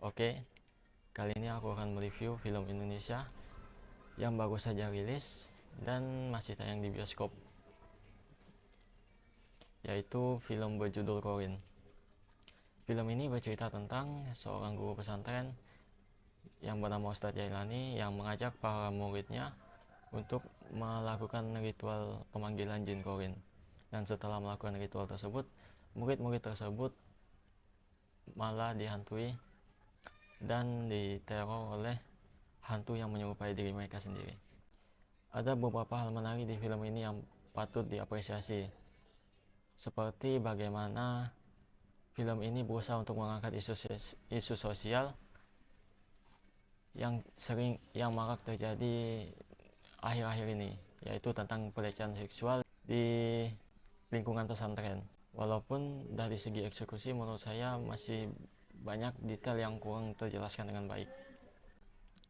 Oke, kali ini aku akan mereview film Indonesia yang baru saja rilis dan masih tayang di bioskop, yaitu film berjudul Korin. Film ini bercerita tentang seorang guru pesantren yang bernama Ustadz Jailani yang mengajak para muridnya untuk melakukan ritual pemanggilan jin Korin. Dan setelah melakukan ritual tersebut, murid-murid tersebut malah dihantui dan diteror oleh hantu yang menyerupai diri mereka sendiri. Ada beberapa hal menarik di film ini yang patut diapresiasi, seperti bagaimana film ini berusaha untuk mengangkat isu sosial yang marak terjadi akhir-akhir ini, yaitu tentang pelecehan seksual di lingkungan pesantren. Walaupun dari segi eksekusi menurut saya masih banyak detail yang kurang terjelaskan dengan baik.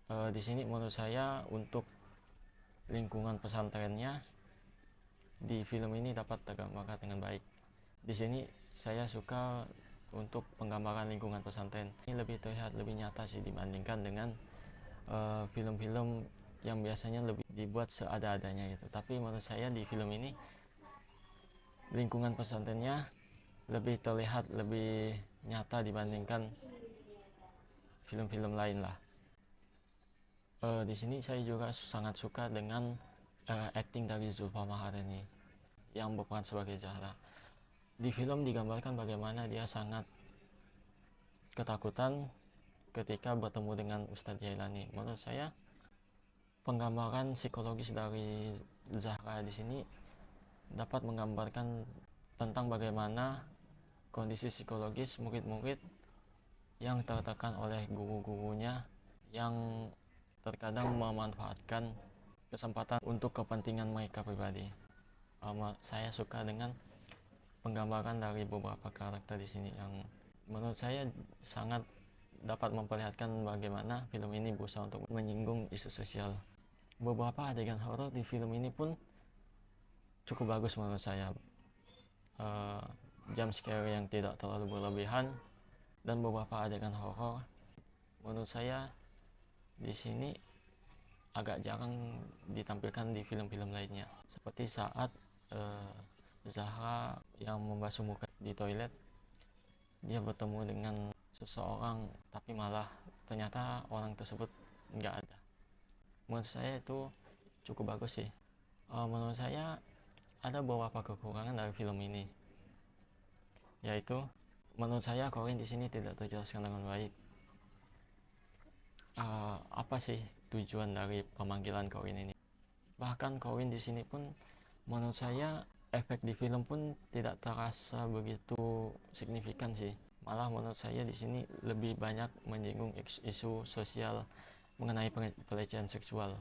Di sini menurut saya untuk lingkungan pesantrennya di film ini dapat tergambarkan dengan baik. Di sini saya suka untuk penggambaran lingkungan pesantren. Ini lebih terlihat lebih nyata sih dibandingkan dengan film-film yang biasanya lebih dibuat seada-adanya gitu. Tapi menurut saya di film ini lingkungan pesantrennya lebih terlihat lebih nyata dibandingkan film-film lain lah. Di sini saya juga sangat suka dengan acting dari Zulfa Maharani yang berperan sebagai Zahra. Di film digambarkan bagaimana dia sangat ketakutan ketika bertemu dengan Ustadz Jailani. Menurut saya penggambaran psikologis dari Zahra di sini dapat menggambarkan tentang bagaimana kondisi psikologis murid-murid yang tertekan oleh guru-gurunya yang terkadang memanfaatkan kesempatan untuk kepentingan mereka pribadi. Saya suka dengan penggambaran dari beberapa karakter di sini yang menurut saya sangat dapat memperlihatkan bagaimana film ini berusaha untuk menyinggung isu sosial. Beberapa adegan horor di film ini pun cukup bagus menurut saya. Jump scare yang tidak terlalu berlebihan dan beberapa adegan horor menurut saya di sini agak jarang ditampilkan di film-film lainnya. Seperti saat Zahra yang membasuh muka di toilet, dia bertemu dengan seseorang tapi malah ternyata orang tersebut nggak ada. Menurut saya itu cukup bagus sih. Menurut saya ada beberapa kekurangan dari film ini, yaitu menurut saya Korin di sini tidak terjelaskan dengan baik. Apa sih tujuan dari pemanggilan Korin ini? Bahkan Korin di sini pun menurut saya efek di film pun tidak terasa begitu signifikan sih. Malah menurut saya di sini lebih banyak menyinggung isu sosial mengenai pelecehan seksual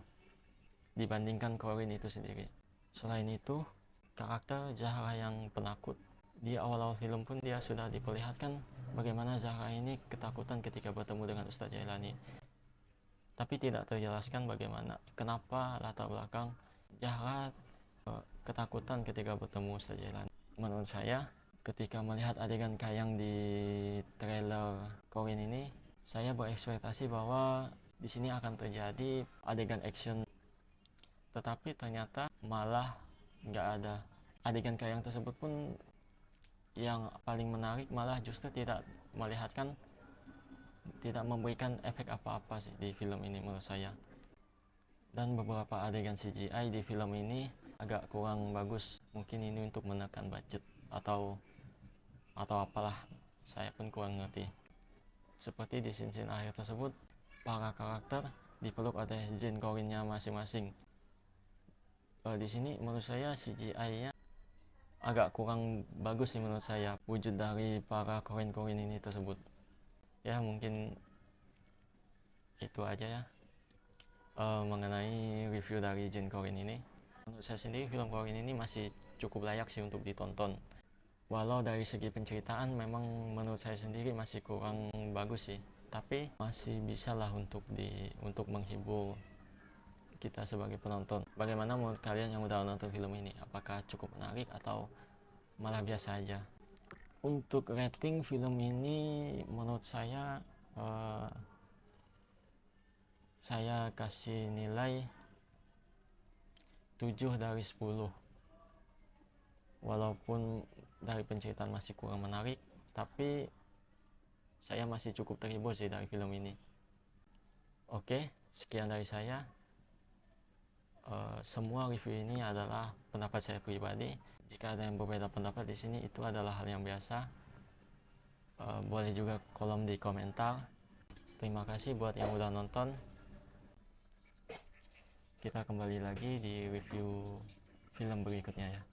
dibandingkan Korin itu sendiri. Selain itu, karakter Zahra yang penakut di awal-awal film pun dia sudah diperlihatkan bagaimana Zahra ini ketakutan ketika bertemu dengan Ustadz Jailani. Tapi tidak terjelaskan bagaimana, kenapa latar belakang Zahra ketakutan ketika bertemu Ustadz Jailani. Menurut saya, ketika melihat adegan kayang di trailer Korin ini, saya berekspektasi bahwa di sini akan terjadi adegan action, tetapi ternyata malah nggak ada. Adegan kayang tersebut pun yang paling menarik malah justru tidak memberikan efek apa-apa sih di film ini menurut saya. Dan beberapa adegan CGI di film ini agak kurang bagus. Mungkin ini untuk menekan budget atau apalah, saya pun kurang ngerti. Seperti di scene-scene akhir tersebut, para karakter dipeluk oleh jin Korinnya masing-masing. Di sini menurut saya CGI-nya agak kurang bagus sih menurut saya, wujud dari para Korin-Korin ini tersebut. Ya mungkin itu aja ya mengenai review dari Jin Korin ini. Menurut saya sendiri film Korin ini masih cukup layak sih untuk ditonton. Walau dari segi penceritaan memang menurut saya sendiri masih kurang bagus sih, tapi masih bisa lah untuk menghibur kita sebagai penonton. Bagaimana menurut kalian yang udah nonton film ini? Apakah cukup menarik atau malah biasa aja? Untuk rating film ini menurut saya uh, saya kasih nilai 7 dari 10. Walaupun dari penceritaan masih kurang menarik, tapi saya masih cukup terhibur sih dari film ini. Oke, sekian dari saya. Semua review ini adalah pendapat saya pribadi. Jika ada yang berbeda pendapat di sini, itu adalah hal yang biasa. Boleh juga kolom di komentar. Terima kasih buat yang udah nonton. Kita kembali lagi di review film berikutnya ya.